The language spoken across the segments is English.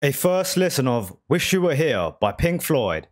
A first listen of Wish You Were Here by Pink Floyd.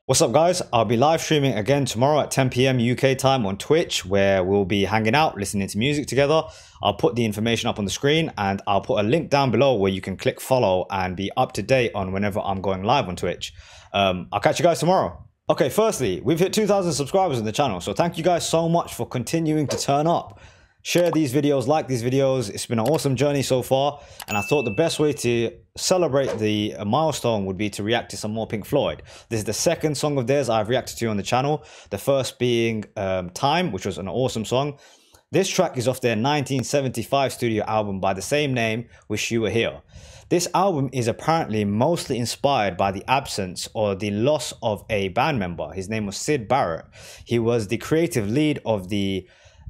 What's up guys, I'll be live streaming again tomorrow at 10 PM UK time on Twitch, where we'll be hanging out, listening to music together. I'll put the information up on the screen and I'll put a link down below where you can click follow and be up to date on whenever I'm going live on Twitch. I'll catch you guys tomorrow. Okay, firstly, we've hit 2,000 subscribers on the channel, so thank you guys so much for continuing to turn up. Share these videos, like these videos. It's been an awesome journey so far, and I thought the best way to celebrate the milestone would be to react to some more Pink Floyd. This is the second song of theirs I've reacted to on the channel, the first being Time, which was an awesome song. This track is off their 1975 studio album by the same name, Wish You Were Here. This album is apparently mostly inspired by the absence or the loss of a band member. His name was Syd Barrett. He was the creative lead of the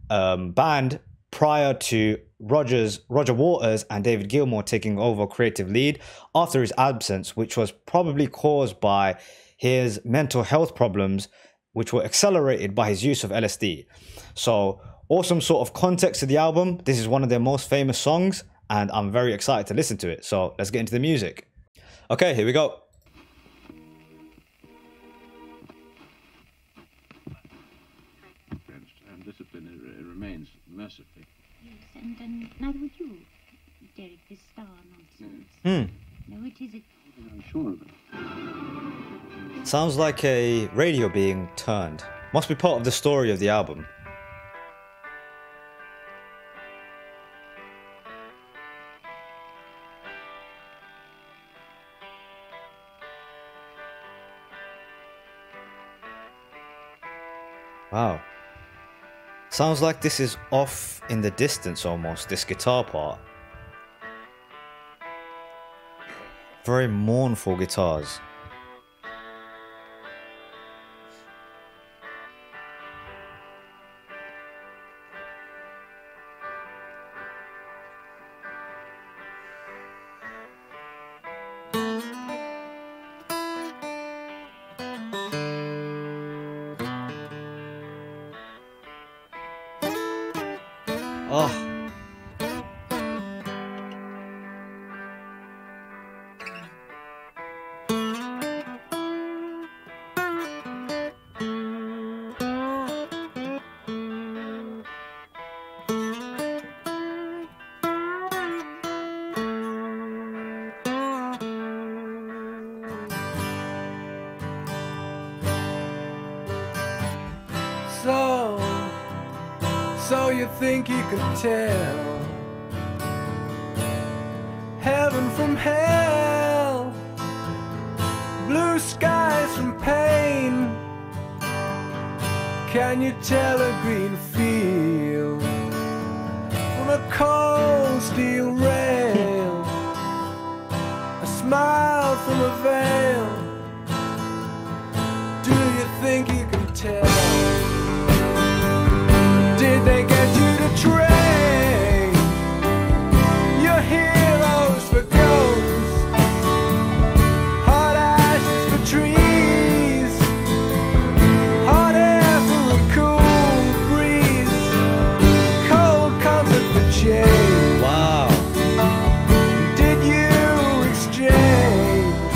band prior to Roger Waters and David Gilmour taking over creative lead after his absence, which was probably caused by his mental health problems, which were accelerated by his use of LSD. So awesome sort of context to the album. This is one of their most famous songs and I'm very excited to listen to it. So let's get into the music. Okay, here we go. Discipline it remains mercifully. Yes, and neither would you, Derek, this star nonsense. No, it isn't. I'm sure of it. Sounds like a radio being turned. Must be part of the story of the album. Wow. Sounds like this is off in the distance almost, this guitar part. Very mournful guitars. Oh. So you think you can tell heaven from hell, blue skies from pain? Can you tell a green field from a cold steel rail, a smile from a veil? Do you think you can tell? Did they get you to trade your heroes for ghosts, hot ashes for trees, hot air for a cool breeze, cold comfort for change? Wow. Did you exchange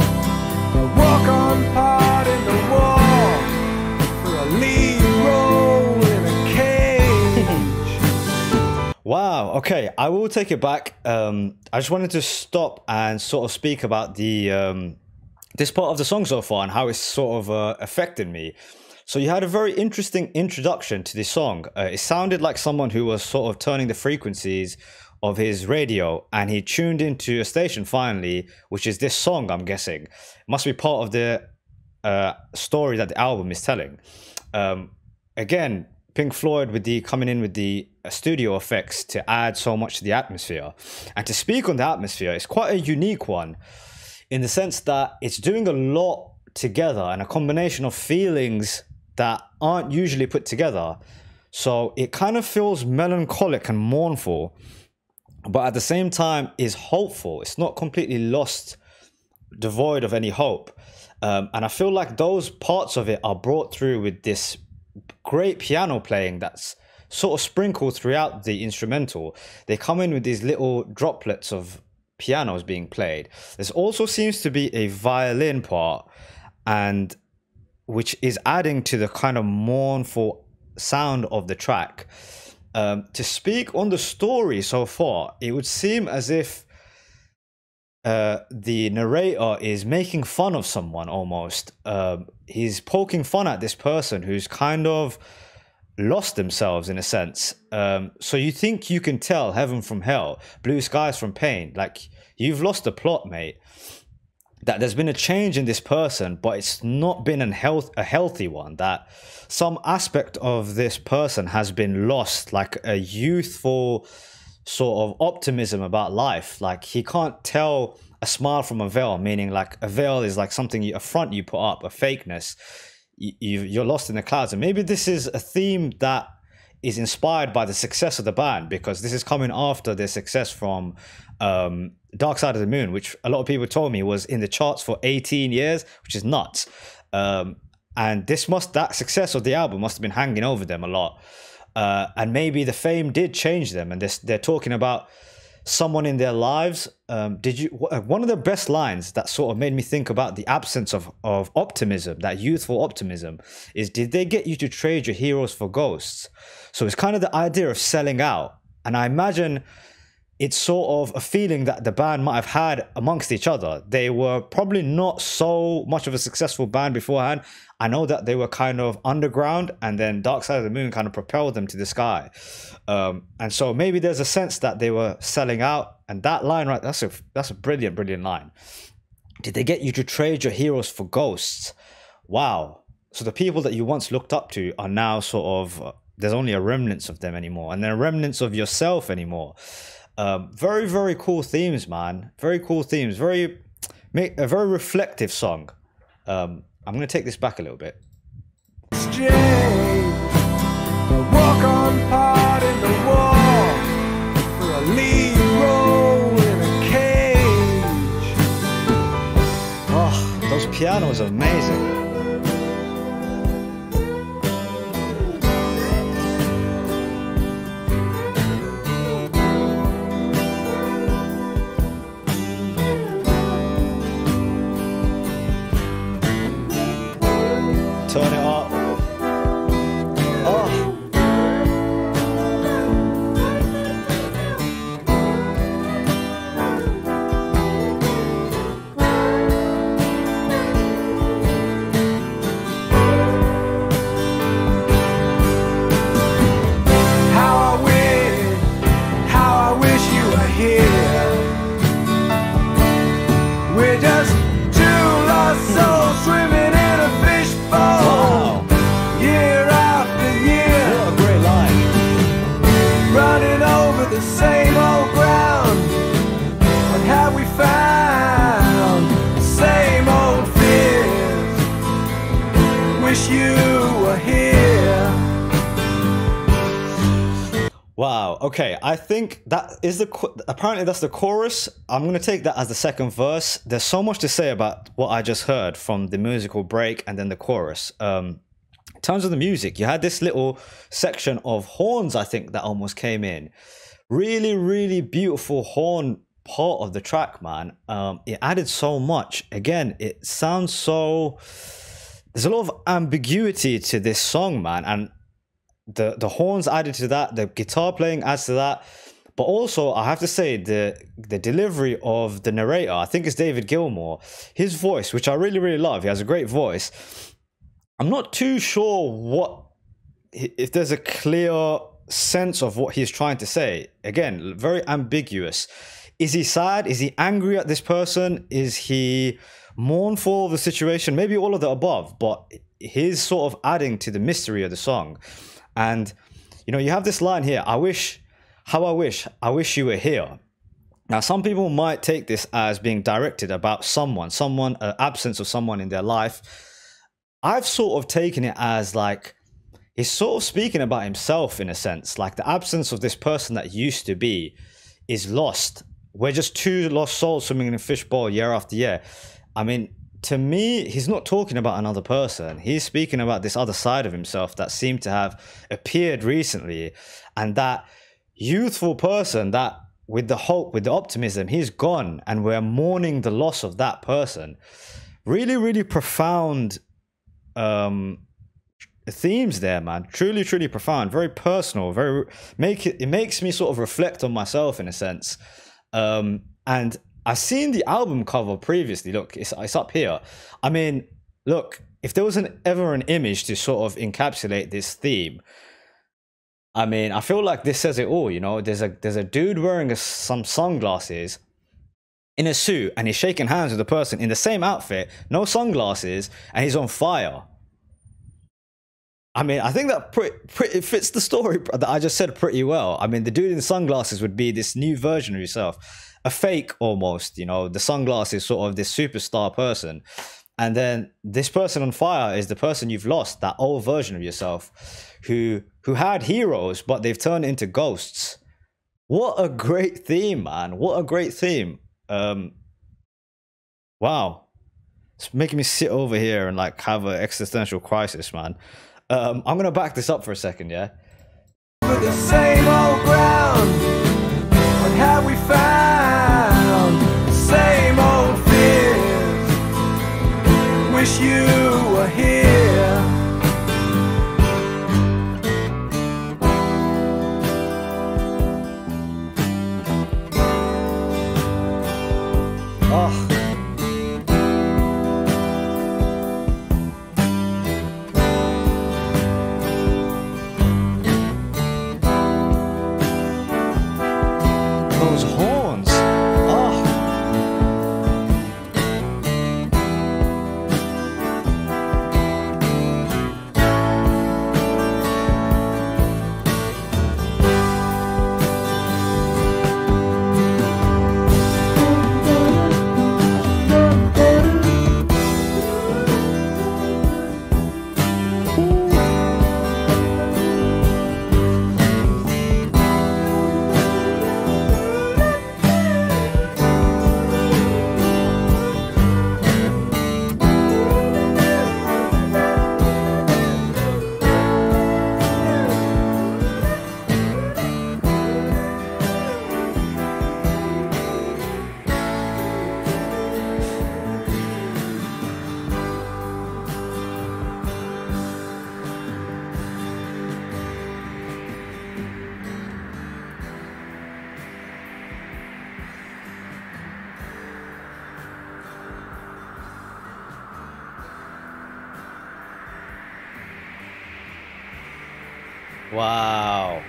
a walk-on part in the war for a lead role in a cage? Wow, okay, I will take it back. I just wanted to stop and sort of speak about the this part of the song so far and how it's sort of affected me. So you had a very interesting introduction to this song. It sounded like someone who was sort of turning the frequencies of his radio and he tuned into a station finally, which is this song, I'm guessing. It must be part of the story that the album is telling. Again, Pink Floyd with the coming in with the studio effects to add so much to the atmosphere. And to speak on the atmosphere, it's quite a unique one in the sense that it's doing a lot together and a combination of feelings that aren't usually put together. So it kind of feels melancholic and mournful, but at the same time is hopeful. It's not completely lost, devoid of any hope. And I feel like those parts of it are brought through with this great piano playing that's sort of sprinkled throughout the instrumental. They come in with these little droplets of piano is being played. There also seems to be a violin part, and which is adding to the kind of mournful sound of the track. To speak on the story so far, it would seem as if the narrator is making fun of someone almost. He's poking fun at this person who's kind of lost themselves in a sense. So you think you can tell heaven from hell, blue skies from pain. Like, you've lost the plot, mate. That there's been a change in this person, but it's not been a healthy one. That some aspect of this person has been lost, like a youthful sort of optimism about life. Like, he can't tell a smile from a veil, meaning like a veil is like something, a front you put up, a fakeness. You're lost in the clouds. And maybe this is a theme that is inspired by the success of the band, because this is coming after their success from Dark Side of the Moon, which a lot of people told me was in the charts for 18 years, which is nuts. And that success of the album must have been hanging over them a lot. And maybe the fame did change them, and they're talking about someone in their lives. One of the best lines that sort of made me think about the absence of optimism, that youthful optimism, is, did they get you to trade your heroes for ghosts? So it's kind of the idea of selling out. And I imagine it's sort of a feeling that the band might have had amongst each other. They were probably not so much of a successful band beforehand. I know that they were kind of underground, and then Dark Side of the Moon kind of propelled them to the sky. And so maybe there's a sense that they were selling out. And that line, right, that's a brilliant, brilliant line. Did they get you to trade your heroes for ghosts? Wow. So the people that you once looked up to are now sort of, there's only a remnants of them anymore, and there are remnants of yourself anymore. Very, very cool themes, man. Very cool themes. A very reflective song. I'm going to take this back a little bit. Exchange, a walk-on part in the wall, for a lead role in a cage. Oh, those pianos are amazing. Turn it up. Oh. How I wish you were here. We're just two lost souls swimming in a fishbowl. Wow. Year after year, What a great line. running over the same old ground. What have we found? The same old fears. Wish you were here. Wow. Okay. I think that is apparently that's the chorus. I'm going to take that as the second verse. There's so much to say about what I just heard from the musical break and then the chorus. In terms of the music, you had this little section of horns, I think, that almost came in. Really, really beautiful horn part of the track, man. It added so much. Again, it sounds so... There's a lot of ambiguity to this song, man. And the horns added to that, the guitar playing adds to that, but also I have to say the delivery of the narrator, I think it's David Gilmour, his voice, which I really, really love. He has a great voice. I'm not too sure if there's a clear sense of what he's trying to say. Again, very ambiguous. Is he sad? Is he angry at this person? Is he mournful of the situation? Maybe all of the above, but he's sort of adding to the mystery of the song. And, you know, you have this line here, I wish you were here. Now, some people might take this as being directed about someone, absence of someone in their life. I've sort of taken it as like, he's sort of speaking about himself in a sense, like the absence of this person that used to be is lost. We're just two lost souls swimming in a fishbowl year after year. I mean, to me, he's not talking about another person. He's speaking about this other side of himself that seemed to have appeared recently. And that youthful person that with the hope, with the optimism, he's gone and we're mourning the loss of that person. Really, really profound themes there, man. Truly, truly profound, very personal, very it makes me sort of reflect on myself in a sense. And I've seen the album cover previously. Look, it's up here. I mean, look, if there was ever an image to sort of encapsulate this theme, I mean, I feel like this says it all, you know. There's a dude wearing some sunglasses in a suit, and he's shaking hands with a person in the same outfit, no sunglasses, and he's on fire. I mean, I think that it fits the story that I just said pretty well. I mean, the dude in the sunglasses would be this new version of yourself, a fake almost, you know. The sunglasses sort of this superstar person. And then this person on fire is the person you've lost, that old version of yourself who had heroes, but they've turned into ghosts. What a great theme, man. What a great theme. Wow. It's making me sit over here and like have an existential crisis, man. I'm going to back this up for a second, yeah? With the same old ground, what have we found? The same old fears. Wish you were here. Oh. Those horns. Oh. Wow.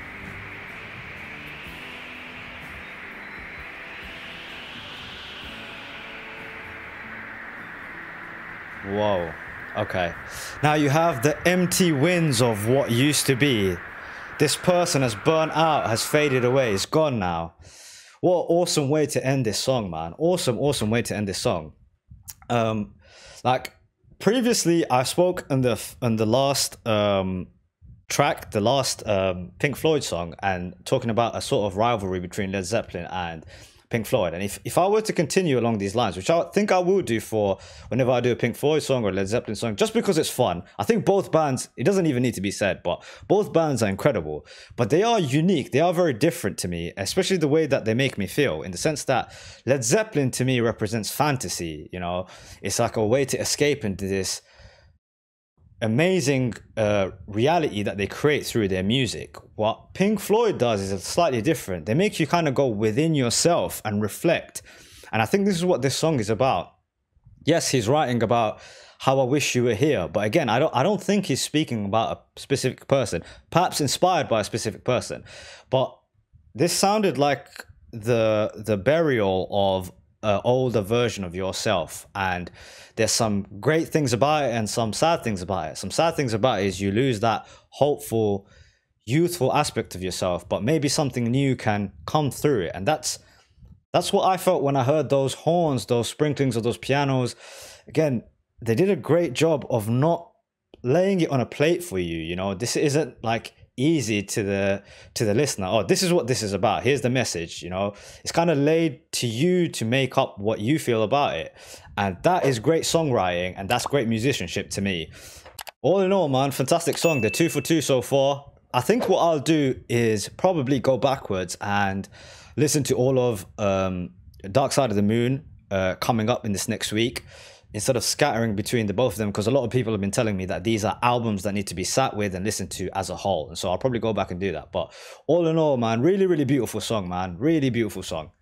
Whoa. Okay. Now you have the empty winds of what used to be. This person has burnt out, has faded away, it's gone now. What an awesome way to end this song, man. Awesome, awesome way to end this song. Like previously I spoke in the last track, the last Pink Floyd song, and talking about a sort of rivalry between Led Zeppelin and Pink Floyd. And if I were to continue along these lines, which I think I will do for whenever I do a Pink Floyd song or a Led Zeppelin song, just because it's fun. I think both bands, it doesn't even need to be said, but both bands are incredible. But they are unique. They are very different to me, especially the way that they make me feel, in the sense that Led Zeppelin to me represents fantasy, you know. It's like a way to escape into this amazing reality that they create through their music. What Pink Floyd does is slightly different. They make you kind of go within yourself and reflect. And I think this is what this song is about. Yes, he's writing about how I wish you were here, but again, I don't think he's speaking about a specific person, perhaps inspired by a specific person. But this sounded like the burial of an older version of yourself, and there's some great things about it and some sad things about it. Some sad things about it is you lose that hopeful, youthful aspect of yourself, but maybe something new can come through it. And that's what I felt when I heard those horns, those sprinklings of those pianos. Again, they did a great job of not laying it on a plate for you. You know, this isn't like easy to the listener. Oh, this is what this is about. Here's the message. You know, it's kind of laid to you to make up what you feel about it. And that is great songwriting, and that's great musicianship to me. All in all, man, fantastic song. They're 2 for 2 so far. I think what I'll do is probably go backwards and listen to all of Dark Side of the Moon coming up in this next week, instead of scattering between the both of them, because a lot of people have been telling me that these are albums that need to be sat with and listened to as a whole. And so I'll probably go back and do that. But all in all, man, really, really beautiful song, man. Really beautiful song.